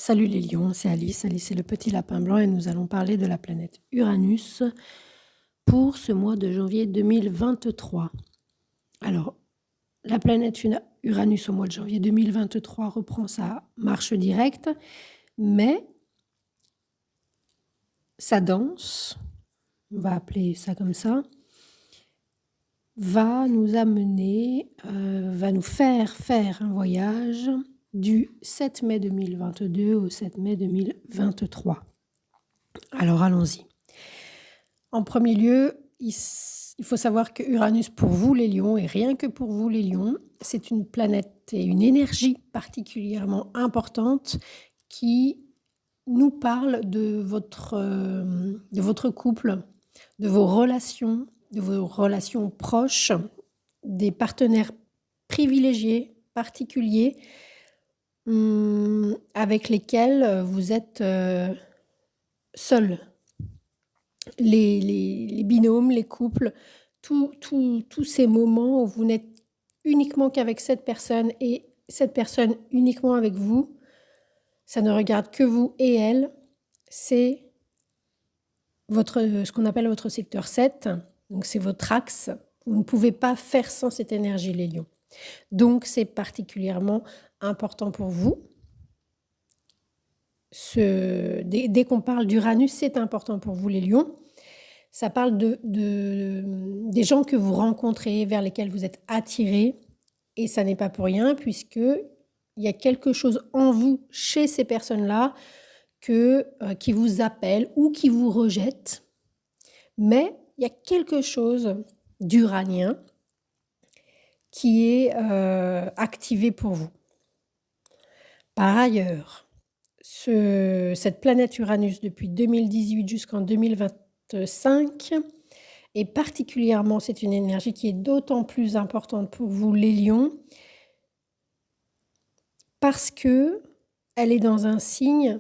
Salut les lions, c'est Alice. Alice, c'est le petit lapin blanc et nous allons parler de la planète Uranus pour ce mois de janvier 2023. Alors, la planète Uranus au mois de janvier 2023 reprend sa marche directe, mais sa danse, on va appeler ça comme ça, va nous amener, va nous faire un voyage du 7 mai 2022 au 7 mai 2023. Alors allons-y. En premier lieu, il faut savoir que Uranus pour vous les lions, et rien que pour vous les lions, c'est une planète et une énergie particulièrement importante qui nous parle de votre couple, de vos relations proches, des partenaires privilégiés, particuliers, avec lesquels vous êtes seuls. Les binômes, les couples, tous ces moments où vous n'êtes uniquement qu'avec cette personne et cette personne uniquement avec vous, ça ne regarde que vous et elle, c'est ce qu'on appelle votre secteur 7, donc c'est votre axe. Vous ne pouvez pas faire sans cette énergie, les lions. Donc c'est particulièrement important pour vous. Dès qu'on parle d'Uranus, c'est important pour vous les lions. Ça parle des gens que vous rencontrez, vers lesquels vous êtes attirés. Et ça n'est pas pour rien, puisqu'il y a quelque chose en vous, chez ces personnes-là, qui vous appellent ou qui vous rejettent. Mais il y a quelque chose d'uranien qui est activé pour vous. Par ailleurs, cette planète Uranus, depuis 2018 jusqu'en 2025, et particulièrement, c'est une énergie qui est d'autant plus importante pour vous, les lions, parce que elle est dans un signe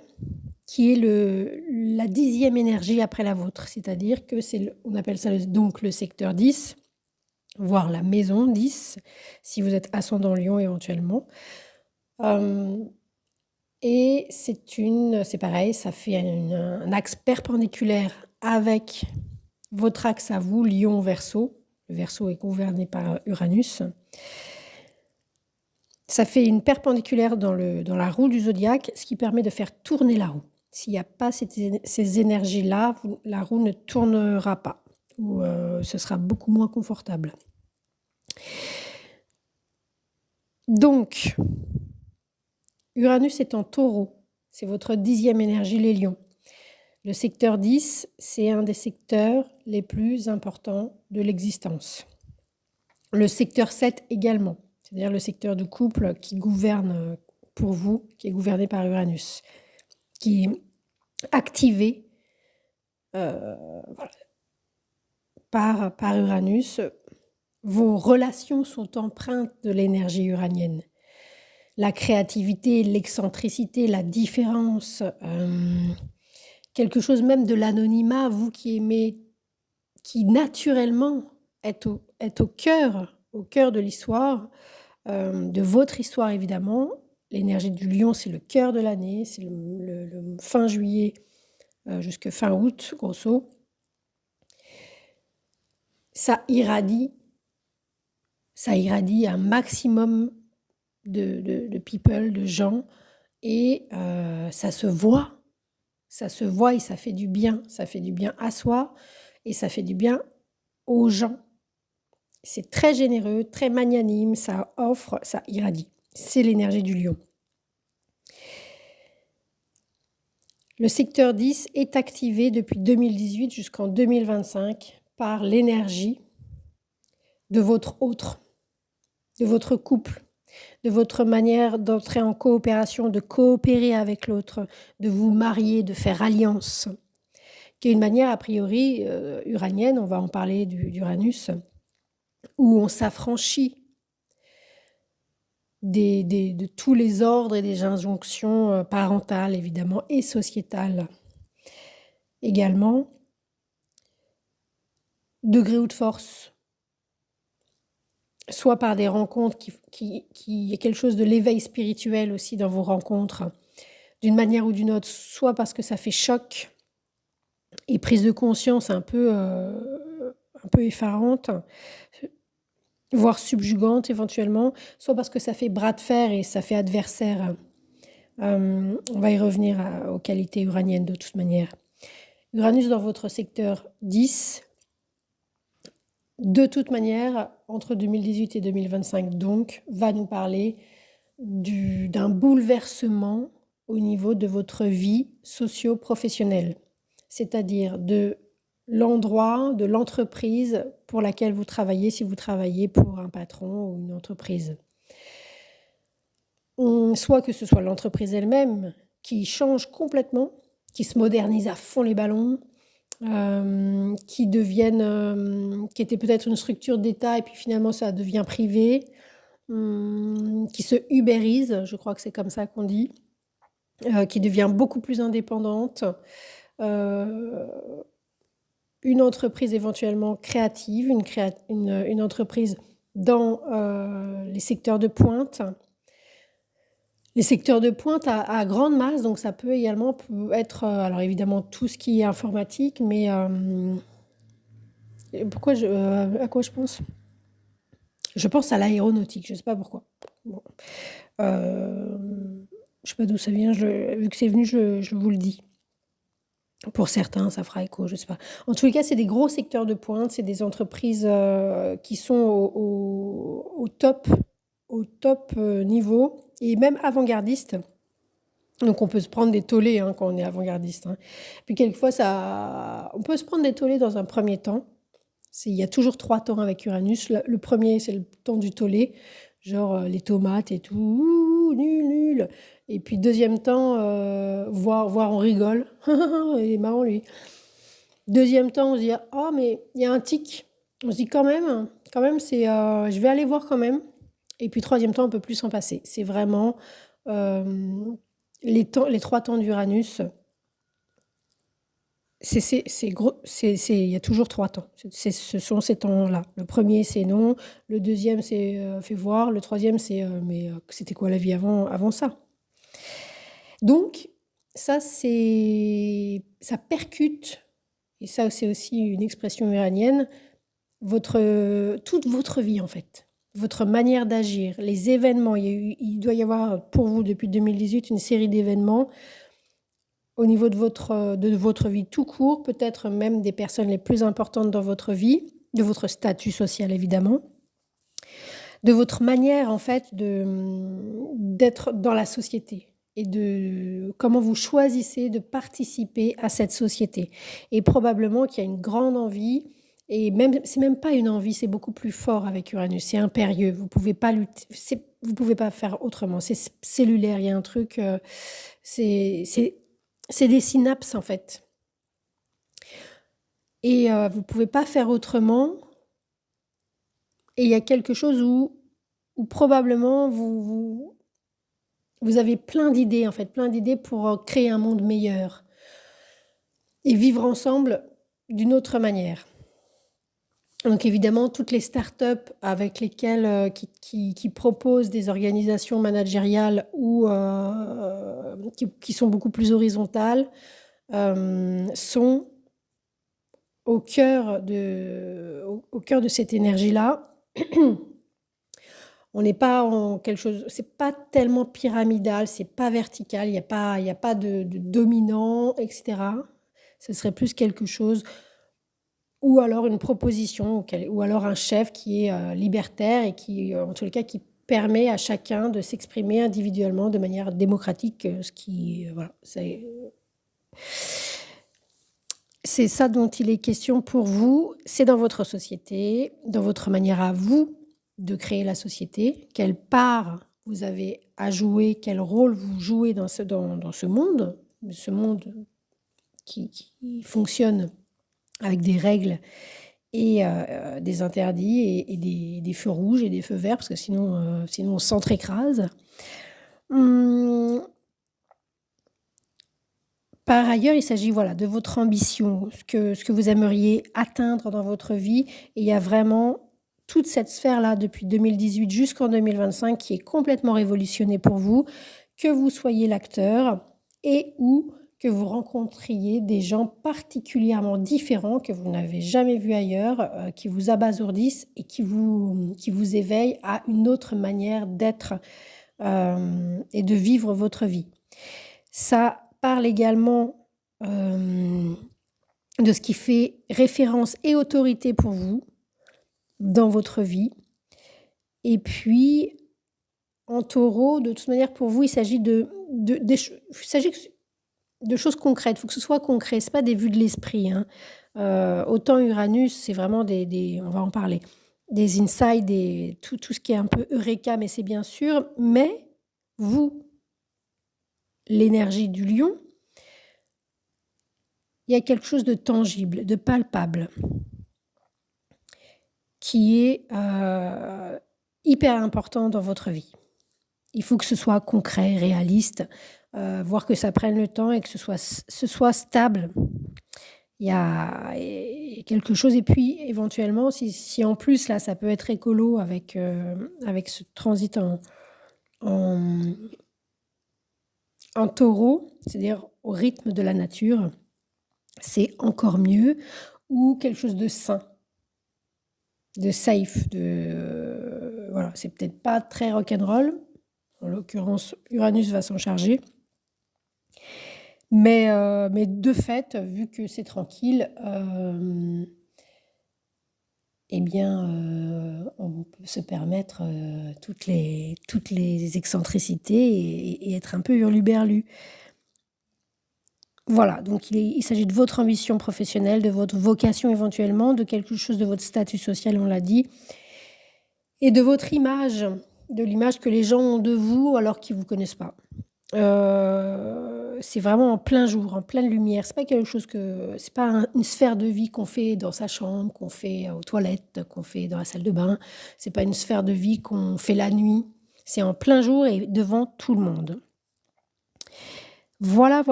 qui est la 10e énergie après la vôtre, c'est-à-dire que on appelle ça donc le secteur 10, voire la maison 10, si vous êtes ascendant lion éventuellement. Et c'est pareil, ça fait un axe perpendiculaire avec votre axe à vous, lion verseau. Le verseau est gouverné par Uranus. Ça fait une perpendiculaire dans la roue du zodiaque, ce qui permet de faire tourner la roue. S'il n'y a pas ces énergies-là, la roue ne tournera pas, ou ce sera beaucoup moins confortable. Donc, Uranus est en taureau, c'est votre 10e énergie, les lions. Le secteur 10, c'est un des secteurs les plus importants de l'existence. Le secteur 7 également, c'est-à-dire le secteur du couple qui gouverne pour vous, qui est gouverné par Uranus, qui est activé par Uranus. Vos relations sont empreintes de l'énergie uranienne. La créativité, l'excentricité, la différence, quelque chose même de l'anonymat, vous qui aimez, qui naturellement est au cœur de l'histoire, de votre histoire évidemment. L'énergie du lion, c'est le cœur de l'année, c'est le fin juillet jusqu'à fin août, grosso. Ça irradie un maximum de people, de gens, et ça se voit et ça fait du bien. Ça fait du bien à soi et ça fait du bien aux gens. C'est très généreux, très magnanime, ça offre, ça irradie. C'est l'énergie du lion. Le secteur 10 est activé depuis 2018 jusqu'en 2025 par l'énergie de votre autre, de votre couple, de votre manière d'entrer en coopération, de coopérer avec l'autre, de vous marier, de faire alliance, qui est une manière a priori uranienne, on va en parler d'Uranus, où on s'affranchit de tous les ordres et des injonctions parentales évidemment et sociétales également. Degré ou de force, soit par des rencontres qui est quelque chose de l'éveil spirituel aussi dans vos rencontres, d'une manière ou d'une autre, soit parce que ça fait choc et prise de conscience un peu effarante, voire subjugante éventuellement, soit parce que ça fait bras de fer et ça fait adversaire. On va y revenir aux qualités uraniennes de toute manière. Uranus dans votre secteur 10, de toute manière, entre 2018 et 2025, donc, va nous parler d'un bouleversement au niveau de votre vie socio-professionnelle, c'est-à-dire de l'endroit, de l'entreprise pour laquelle vous travaillez, si vous travaillez pour un patron ou une entreprise. Soit que ce soit l'entreprise elle-même qui change complètement, qui se modernise à fond les ballons, qui était peut-être une structure d'État et puis finalement ça devient privé, qui se ubérise, je crois que c'est comme ça qu'on dit, qui devient beaucoup plus indépendante, une entreprise éventuellement créative, une entreprise dans les secteurs de pointe. Les secteurs de pointe à grande masse, donc ça peut également être, alors évidemment tout ce qui est informatique, mais à quoi je pense? Je pense à l'aéronautique, je ne sais pas pourquoi. Bon. Je ne sais pas d'où ça vient, vu que c'est venu, je vous le dis. Pour certains, ça fera écho, je ne sais pas. En tous les cas, c'est des gros secteurs de pointe, c'est des entreprises qui sont au top niveau et même avant-gardistes. Donc on peut se prendre des tollés quand on est avant-gardiste. Puis quelquefois, on peut se prendre des tollés dans un premier temps. Il y a toujours 3 temps avec Uranus. Le premier, c'est le temps du tollé, genre les tomates et tout, ouh, nul, nul. Et puis deuxième temps, voir on rigole, il est marrant lui. Deuxième temps, on se dit oh mais il y a un tic. On se dit quand même, je vais aller voir quand même. Et puis troisième temps, on peut plus s'en passer. C'est vraiment les 3 temps d'Uranus. C'est gros, il y a toujours 3 temps. Ce sont ces temps-là. Le premier, c'est non. Le deuxième, c'est fais voir. Le troisième, c'est mais c'était quoi la vie avant ça? Donc, ça percute, et ça, c'est aussi une expression iranienne, toute votre vie, en fait. Votre manière d'agir, les événements. Il doit y avoir pour vous, depuis 2018, une série d'événements au niveau de votre vie tout court, peut-être même des personnes les plus importantes dans votre vie, de votre statut social évidemment, de votre manière en fait d'être dans la société et de comment vous choisissez de participer à cette société. Et probablement qu'il y a une grande envie, et c'est même pas une envie, c'est beaucoup plus fort avec Uranus, c'est impérieux, vous pouvez pas lutter, vous pouvez pas faire autrement, c'est cellulaire, il y a un truc, c'est des synapses en fait. Et vous pouvez pas faire autrement. Et il y a quelque chose où probablement vous avez plein d'idées en fait, plein d'idées pour créer un monde meilleur et vivre ensemble d'une autre manière. Donc évidemment, toutes les startups avec lesquelles qui proposent des organisations managériales ou qui sont beaucoup plus horizontales sont au cœur de cette énergie-là. On n'est pas en quelque chose, c'est pas tellement pyramidal, c'est pas vertical, il y a pas de dominant, etc. Ce serait plus quelque chose, ou alors une proposition, ou alors un chef qui est libertaire et qui, en tous les cas, qui permet à chacun de s'exprimer individuellement de manière démocratique, ce qui, voilà, c'est ça dont il est question pour vous, c'est dans votre société, dans votre manière à vous de créer la société, quelle part vous avez à jouer, quel rôle vous jouez dans ce monde qui fonctionne avec des règles et des interdits et des feux rouges et des feux verts, parce que sinon on s'entre-écrase. Par ailleurs, il s'agit de votre ambition, ce que vous aimeriez atteindre dans votre vie. Et il y a vraiment toute cette sphère-là depuis 2018 jusqu'en 2025 qui est complètement révolutionnée pour vous, que vous soyez l'acteur et ou que vous rencontriez des gens particulièrement différents que vous n'avez jamais vus ailleurs, qui vous abasourdissent et qui vous éveillent à une autre manière d'être, et de vivre votre vie. Ça parle également, de ce qui fait référence et autorité pour vous dans votre vie. Et puis, en Taureau, de toute manière, pour vous, il s'agit de choses concrètes. Il faut que ce soit concret. C'est pas des vues de l'esprit, hein. Autant Uranus, c'est vraiment on va en parler, des insights, tout ce qui est un peu eureka, mais c'est bien sûr. Mais vous, l'énergie du lion, il y a quelque chose de tangible, de palpable, qui est hyper important dans votre vie. Il faut que ce soit concret, réaliste, voire que ça prenne le temps et que ce soit stable. Il y a quelque chose, et puis éventuellement, si en plus, là, ça peut être écolo avec ce transit en Taureau, c'est-à-dire au rythme de la nature, c'est encore mieux, ou quelque chose de sain, de safe, voilà, c'est peut-être pas très rock'n'roll. En l'occurrence, Uranus va s'en charger. Mais de fait, vu que c'est tranquille, eh bien, on peut se permettre toutes les excentricités et être un peu hurluberlu. Voilà, donc il s'agit de votre ambition professionnelle, de votre vocation éventuellement, de quelque chose de votre statut social, on l'a dit, et de votre image, de l'image que les gens ont de vous alors qu'ils ne vous connaissent pas. C'est vraiment en plein jour, en pleine lumière. C'est pas une sphère de vie qu'on fait dans sa chambre, qu'on fait aux toilettes, qu'on fait dans la salle de bain. C'est pas une sphère de vie qu'on fait la nuit. C'est en plein jour et devant tout le monde. Voilà.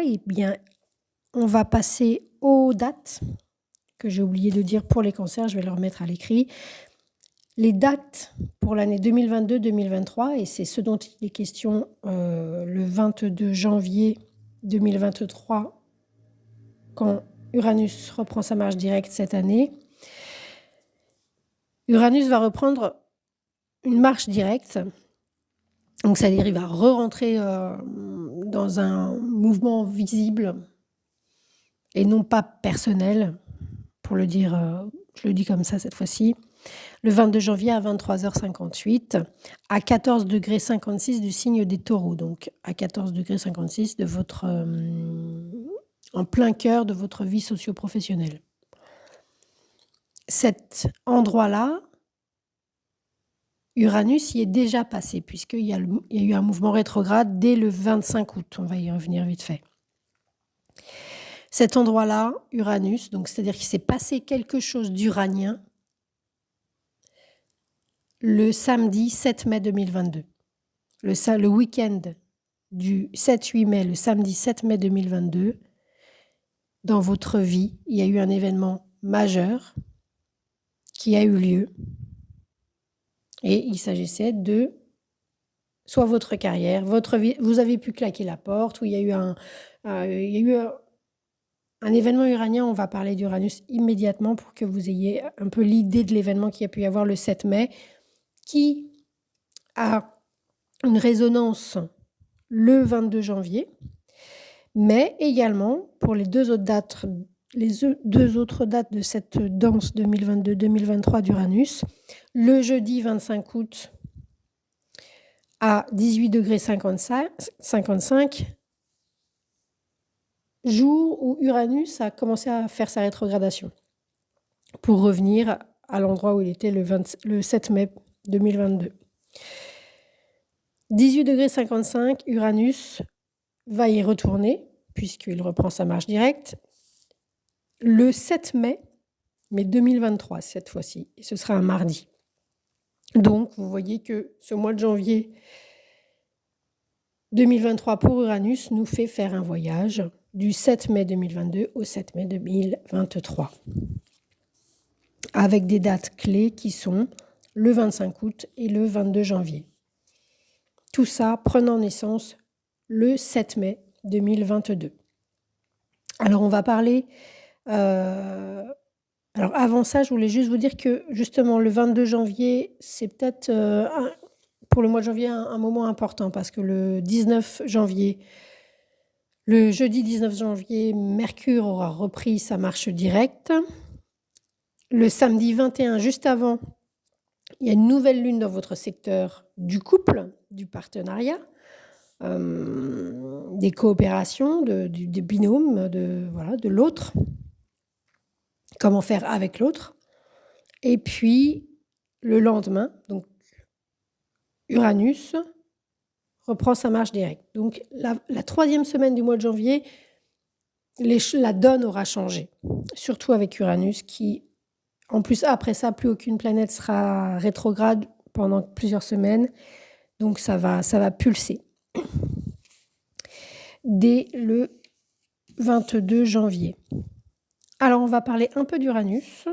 Et bien, on va passer aux dates que j'ai oublié de dire pour les cancers. Je vais le remettre à l'écrit. Les dates pour l'année 2022-2023, et c'est ce dont il est question le 22 janvier 2023, quand Uranus reprend sa marche directe cette année. Uranus va reprendre une marche directe, donc c'est-à-dire il va re-rentrer dans un mouvement visible et non pas personnel, pour le dire, je le dis comme ça cette fois-ci. Le 22 janvier à 23h58, à 14 degrés 56 du signe des taureaux, donc à 14 degrés 56 de votre, en plein cœur de votre vie socio-professionnelle. Cet endroit-là, Uranus y est déjà passé, puisqu'il y a eu un mouvement rétrograde dès le 25 août. On va y revenir vite fait. Cet endroit-là, Uranus, donc c'est-à-dire qu'il s'est passé quelque chose d'uranien le samedi 7 mai 2022. Le week-end du 7-8 mai, le samedi 7 mai 2022, dans votre vie, il y a eu un événement majeur qui a eu lieu. Et il s'agissait de soit votre carrière, votre vie, vous avez pu claquer la porte, ou il y a eu un événement uranien. On va parler d'Uranus immédiatement pour que vous ayez un peu l'idée de l'événement qui a pu y avoir le 7 mai, qui a une résonance le 22 janvier, mais également pour les deux autres dates de cette danse 2022-2023 d'Uranus, le jeudi 25 août à 18 degrés 55, jour où Uranus a commencé à faire sa rétrogradation pour revenir à l'endroit où il était le 7 mai 2022. 18 degrés 55, Uranus va y retourner puisqu'il reprend sa marche directe le 7 mai, mais 2023 cette fois-ci, et ce sera un mardi. Donc, vous voyez que ce mois de janvier 2023 pour Uranus nous fait faire un voyage du 7 mai 2022 au 7 mai 2023, avec des dates clés qui sont le 25 août et le 22 janvier. Tout ça prenant naissance le 7 mai 2022. Alors on va parler, alors avant ça, je voulais juste vous dire que justement le 22 janvier, c'est peut-être, pour le mois de janvier, un moment important parce que le jeudi 19 janvier, Mercure aura repris sa marche directe. Le samedi 21, juste avant, il y a une nouvelle lune dans votre secteur du couple, du partenariat, des coopérations, des binômes, voilà, de l'autre, comment faire avec l'autre. Et puis, le lendemain, donc Uranus reprend sa marche directe. Donc, la troisième semaine du mois de janvier, la donne aura changé, surtout avec Uranus qui, en plus, après ça, plus aucune planète sera rétrograde pendant plusieurs semaines. Donc, ça va pulser. Dès le 22 janvier. Alors, on va parler un peu d'Uranus.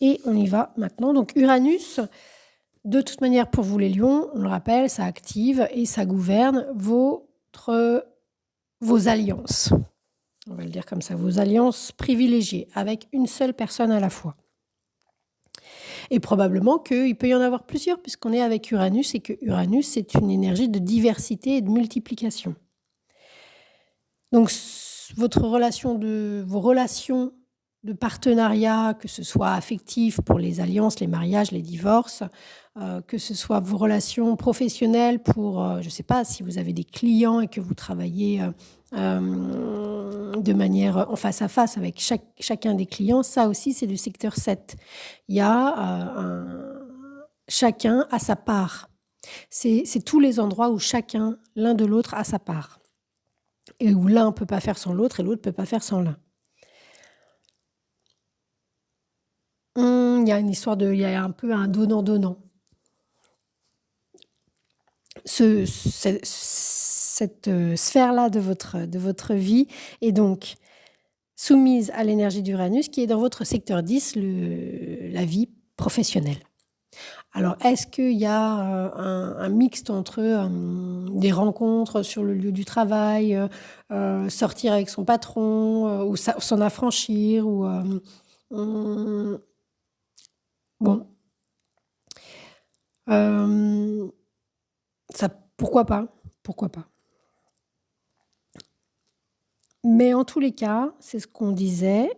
Et on y va maintenant. Donc, Uranus, de toute manière, pour vous les lions, on le rappelle, ça active et ça gouverne vos alliances. On va le dire comme ça, vos alliances privilégiées, avec une seule personne à la fois. Et probablement qu'il peut y en avoir plusieurs, puisqu'on est avec Uranus, et que Uranus, c'est une énergie de diversité et de multiplication. Donc, vos relations de partenariat, que ce soit affectif pour les alliances, les mariages, les divorces, que ce soit vos relations professionnelles pour, je ne sais pas, si vous avez des clients et que vous travaillez de manière en face à face avec chacun des clients, ça aussi c'est du secteur 7. Il y a chacun a sa part. C'est tous les endroits où chacun, l'un de l'autre, a sa part. Et où l'un ne peut pas faire sans l'autre et l'autre ne peut pas faire sans l'un. Il y a une histoire il y a un peu un donnant-donnant. Cette sphère-là de votre vie est donc soumise à l'énergie d'Uranus qui est dans votre secteur 10, la vie professionnelle. Alors, est-ce qu'il y a un mixte entre des rencontres sur le lieu du travail, sortir avec son patron, ou s'en affranchir, ou bon, ça, pourquoi pas, mais en tous les cas, c'est ce qu'on disait,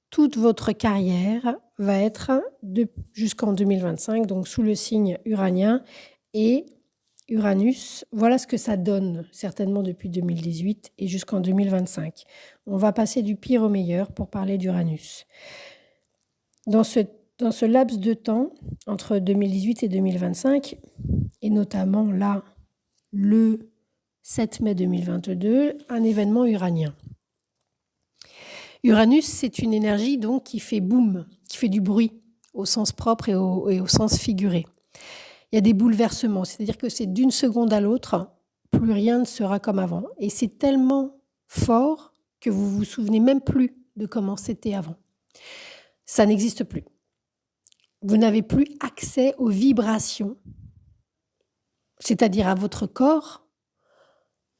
toute votre carrière va être jusqu'en 2025, donc sous le signe uranien, et Uranus, voilà ce que ça donne, certainement depuis 2018 et jusqu'en 2025. On va passer du pire au meilleur pour parler d'Uranus. Dans ce laps de temps, entre 2018 et 2025, et notamment là, le 7 mai 2022, un événement uranien. Uranus, c'est une énergie donc qui fait boum, qui fait du bruit, au sens propre et au sens figuré. Il y a des bouleversements, c'est-à-dire que c'est d'une seconde à l'autre, plus rien ne sera comme avant. Et c'est tellement fort que vous vous souvenez même plus de comment c'était avant. Ça n'existe plus. Vous n'avez plus accès aux vibrations, c'est-à-dire à votre corps,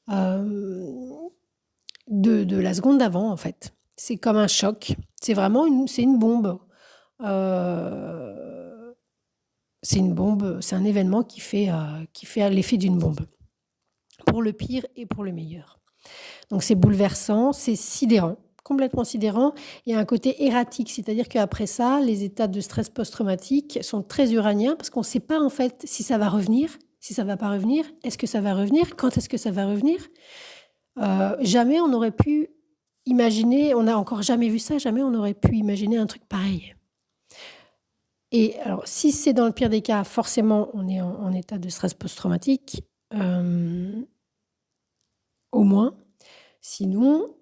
de la seconde d'avant, en fait. C'est comme un choc. C'est vraiment une bombe. C'est une bombe, c'est un événement qui fait l'effet d'une bombe. Pour le pire et pour le meilleur. Donc c'est bouleversant, c'est sidérant, complètement sidérant. Il y a un côté erratique, c'est-à-dire qu'après ça, les états de stress post-traumatique sont très uraniens parce qu'on ne sait pas en fait si ça va revenir, si ça ne va pas revenir, est-ce que ça va revenir, quand est-ce que ça va revenir. Jamais on n'aurait pu imaginer, on n'a encore jamais vu ça, jamais on n'aurait pu imaginer un truc pareil. Et alors, si c'est dans le pire des cas, forcément, on est en état de stress post-traumatique, au moins. Sinon,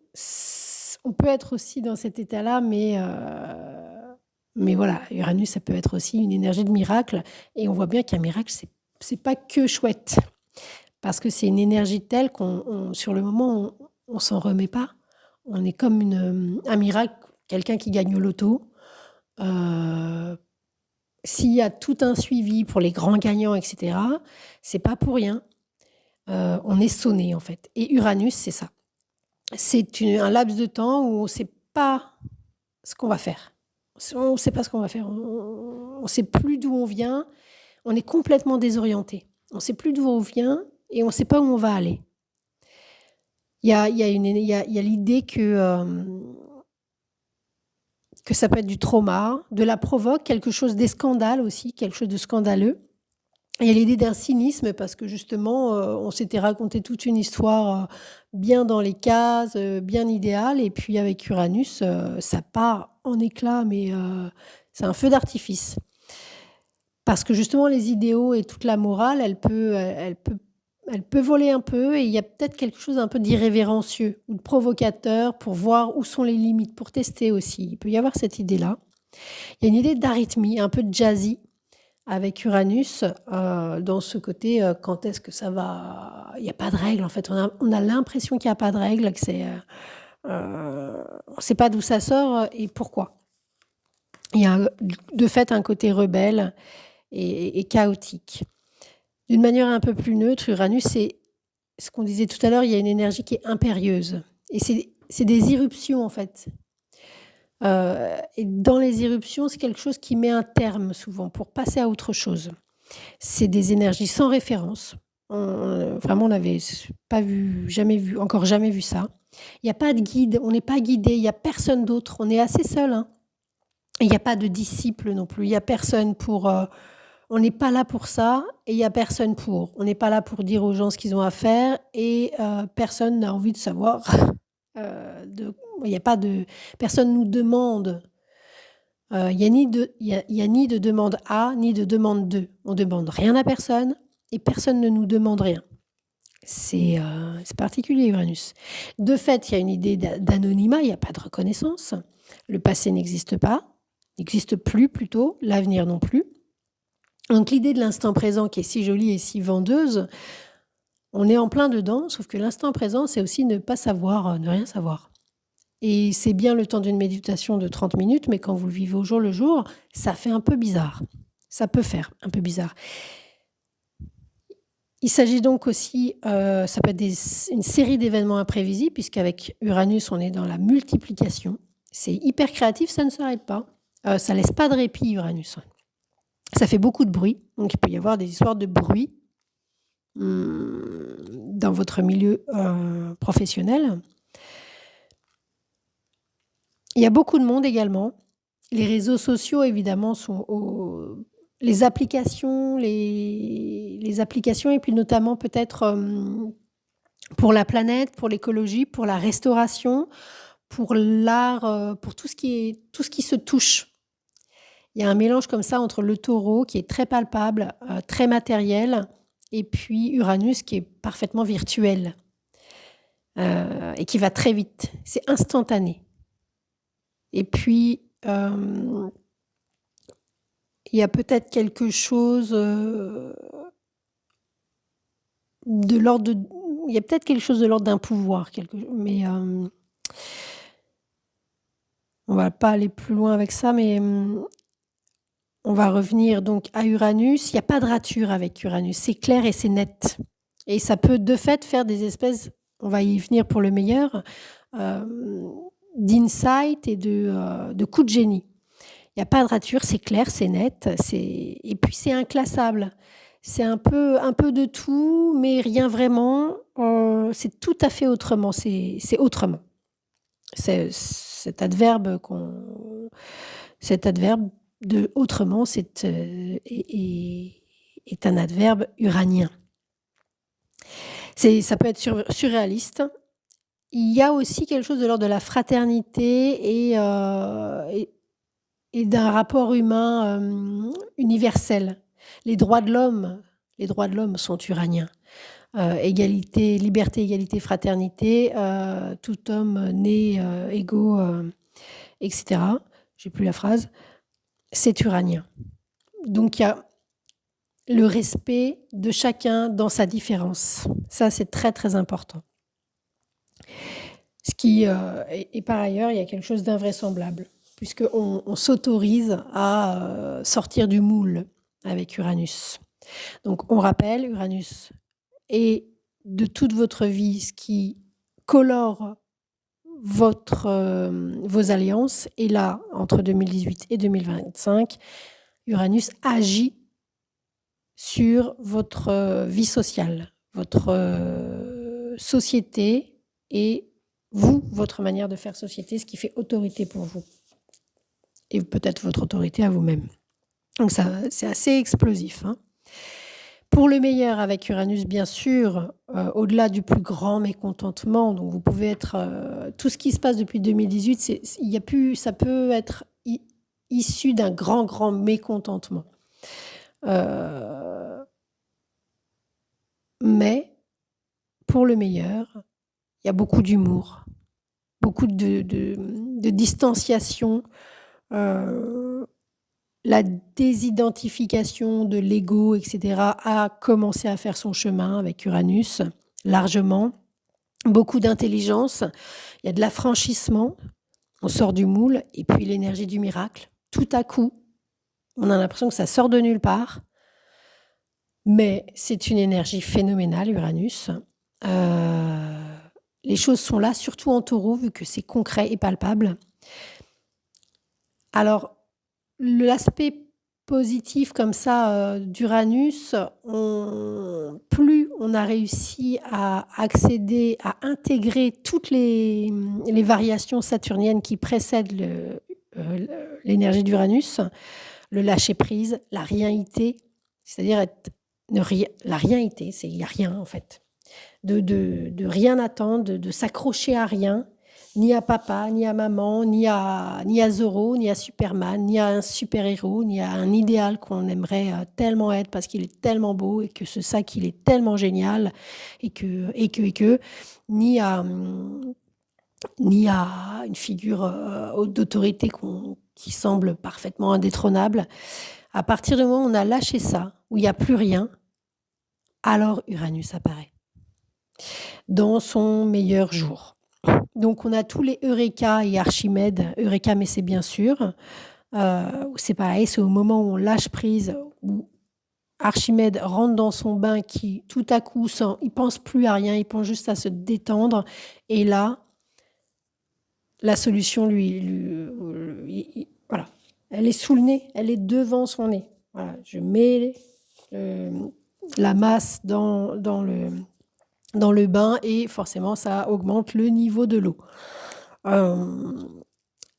on peut être aussi dans cet état-là, mais voilà, Uranus, ça peut être aussi une énergie de miracle. Et on voit bien qu'un miracle, c'est pas que chouette. Parce que c'est une énergie telle qu'on, sur le moment, on s'en remet pas. On est comme un miracle, quelqu'un qui gagne au loto. S'il y a tout un suivi pour les grands gagnants, etc., c'est pas pour rien. on est sonné, en fait. Et Uranus, c'est ça. C'est un laps de temps où on ne sait pas ce qu'on va faire. On ne sait pas ce qu'on va faire. On ne sait plus d'où on vient. On est complètement désorienté. On ne sait plus d'où on vient et on ne sait pas où on va aller. Il y a l'idée que ça peut être du trauma, de la provoque, quelque chose des scandales aussi, quelque chose de scandaleux. Il y a l'idée d'un cynisme parce que justement, on s'était raconté toute une histoire bien dans les cases, bien idéale, et puis avec Uranus, ça part en éclats, mais c'est un feu d'artifice. Parce que justement, les idéaux et toute la morale, elle peut voler un peu, et il y a peut-être quelque chose un peu d'irrévérencieux ou de provocateur pour voir où sont les limites, pour tester aussi. Il peut y avoir cette idée-là. Il y a une idée d'arythmie, un peu jazzy, avec Uranus, dans ce côté, quand est-ce que ça va? Il y a pas de règle en fait. On a l'impression qu'il y a pas de règle, que c'est, on sait pas d'où ça sort, et pourquoi. Il y a, de fait, un côté rebelle et chaotique. D'une manière un peu plus neutre, Uranus, c'est ce qu'on disait tout à l'heure, il y a une énergie qui est impérieuse et c'est des irruptions en fait. Et dans les éruptions, c'est quelque chose qui met un terme souvent pour passer à autre chose. C'est des énergies sans référence. Vraiment, on n'avait pas vu, jamais vu, encore jamais vu ça. Il y a pas de guide, on n'est pas guidé, il y a personne d'autre, on est assez seul, hein. Il y a pas de disciple non plus, il y a personne pour, on n'est pas là pour ça et il y a personne pour. On n'est pas là pour dire aux gens ce qu'ils ont à faire et personne n'a envie de savoir, de il y a pas de personne nous demande. Il y a ni de demande A, ni de demande de. On demande rien à personne et personne ne nous demande rien. C'est particulier, Uranus. De fait, il y a une idée d'anonymat, il y a pas de reconnaissance. Le passé n'existe pas, n'existe plus plutôt, l'avenir non plus. Donc l'idée de l'instant présent qui est si jolie et si vendeuse, on est en plein dedans, sauf que l'instant présent, c'est aussi ne pas savoir, ne rien savoir. Et c'est bien le temps d'une méditation de 30 minutes, mais quand vous le vivez au jour le jour, ça fait un peu bizarre. Ça peut faire un peu bizarre. Il s'agit donc aussi, ça peut être une série d'événements imprévisibles, puisqu'avec Uranus, on est dans la multiplication. C'est hyper créatif, ça ne s'arrête pas. Ça laisse pas de répit, Uranus. Ça fait beaucoup de bruit, donc il peut y avoir des histoires de bruit dans votre milieu professionnel. Il y a beaucoup de monde également. Les réseaux sociaux, évidemment, sont les applications, les applications, et puis notamment peut-être pour la planète, pour l'écologie, pour la restauration, pour l'art, pour tout ce qui se touche. Il y a un mélange comme ça entre le taureau qui est très palpable, très matériel, et puis Uranus qui est parfaitement virtuel et qui va très vite. C'est instantané. Et puis, il y a peut-être quelque chose de l'ordre de... Il y a peut-être quelque chose de l'ordre d'un pouvoir, mais on va pas aller plus loin avec ça, mais on va revenir donc à Uranus. Il n'y a pas de rature avec Uranus, c'est clair et c'est net. Et ça peut de fait faire des espèces, on va y venir pour le meilleur, d'insight et de coups de génie. Il n'y a pas de rature, c'est clair, c'est net, et puis c'est inclassable. C'est un peu de tout, mais rien vraiment. C'est tout à fait autrement, c'est autrement. Cet adverbe de autrement, est un adverbe uranien. Ça peut être surréaliste. Il y a aussi quelque chose de l'ordre de la fraternité et d'un rapport humain universel. Les droits de l'homme sont uraniens. Égalité, liberté, égalité, fraternité, tout homme né égaux, etc. J'ai plus la phrase. C'est uranien. Donc il y a le respect de chacun dans sa différence. Ça, c'est très, très important. Ce qui, et par ailleurs, il y a quelque chose d'invraisemblable, puisqu'on s'autorise à sortir du moule avec Uranus. Donc on rappelle, Uranus est de toute votre vie, ce qui colore vos alliances. Et là, entre 2018 et 2025, Uranus agit sur votre vie sociale, votre société et vous, votre manière de faire société, ce qui fait autorité pour vous. Et peut-être votre autorité à vous-même. Donc ça, c'est assez explosif. Hein. Pour le meilleur avec Uranus, bien sûr, au-delà du plus grand mécontentement, donc vous pouvez être... tout ce qui se passe depuis 2018, ça peut être issu d'un grand, grand mécontentement. Mais pour le meilleur, il y a beaucoup d'humour, beaucoup de distanciation, la désidentification de l'ego, etc., a commencé à faire son chemin avec Uranus, largement. Beaucoup d'intelligence, il y a de l'affranchissement, on sort du moule, et puis l'énergie du miracle. Tout à coup, on a l'impression que ça sort de nulle part, mais c'est une énergie phénoménale, Uranus. Les choses sont là, surtout en taureau, vu que c'est concret et palpable. Alors, l'aspect positif comme ça d'Uranus, plus on a réussi à accéder, à intégrer toutes les variations saturniennes qui précèdent l'énergie d'Uranus, le lâcher-prise, la rienité, c'est-à-dire la rienité, c'est il n'y a rien en fait, de rien attendre, de s'accrocher à rien, ni à papa, ni à maman, ni à Zorro, ni à Superman, ni à un super-héros, ni à un idéal qu'on aimerait tellement être parce qu'il est tellement beau et que ce sac, il est tellement génial et que, ni à une figure d'autorité qui semble parfaitement indétrônable. À partir du moment où on a lâché ça, où il n'y a plus rien, alors Uranus apparaît dans son meilleur jour. Donc, on a tous les Eureka et Archimède. Eureka, mais c'est bien sûr. C'est pareil, c'est au moment où on lâche prise, où Archimède rentre dans son bain, qui tout à coup, il pense plus à rien, il pense juste à se détendre. Et là, la solution, voilà, elle est sous le nez, elle est devant son nez. Voilà, je mets la masse dans le bain et forcément, ça augmente le niveau de l'eau.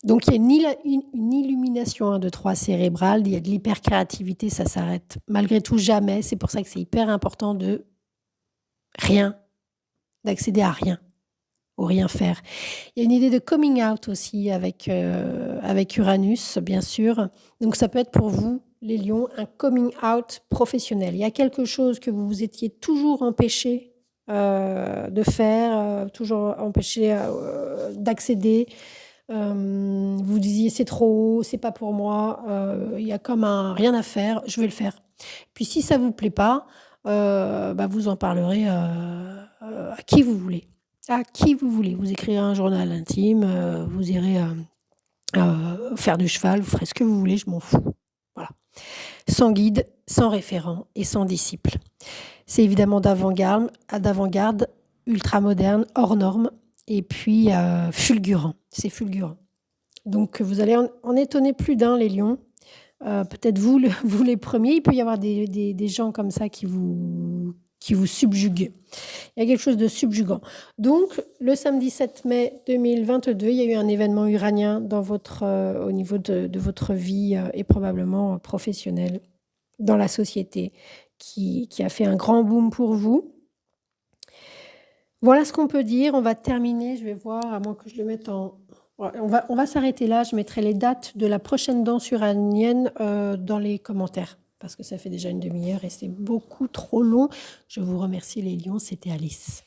Donc, il y a une illumination 1, 2, 3 cérébrale, il y a de l'hypercréativité, ça s'arrête malgré tout jamais. C'est pour ça que c'est hyper important d'accéder à rien, au rien faire. Il y a une idée de coming out aussi avec Uranus, bien sûr. Donc, ça peut être pour vous, les lions, un coming out professionnel. Il y a quelque chose que vous vous étiez toujours empêché de faire, toujours empêché d'accéder. Vous disiez c'est trop haut, c'est pas pour moi, il y a comme rien à faire, je vais le faire. Puis si ça vous plaît pas, vous en parlerez à qui vous voulez. À qui vous voulez. Vous écrirez un journal intime, vous irez faire du cheval, vous ferez ce que vous voulez, je m'en fous. Voilà. Sans guide, sans référent et sans disciple. C'est évidemment d'avant-garde, ultra-moderne, hors norme, et puis fulgurant. C'est fulgurant. Donc, vous allez en étonner plus d'un, les lions. Peut-être vous les premiers. Il peut y avoir des gens comme ça qui vous subjuguent. Il y a quelque chose de subjugant. Donc, le samedi 7 mai 2022, il y a eu un événement uranien au niveau de votre vie et probablement professionnelle dans la société qui a fait un grand boom pour vous. Voilà ce qu'on peut dire. On va terminer. Je vais voir, à moins que je le mette en... On va s'arrêter là. Je mettrai les dates de la prochaine danse uranienne dans les commentaires parce que ça fait déjà une demi-heure et c'est beaucoup trop long. Je vous remercie les lions. C'était Alice.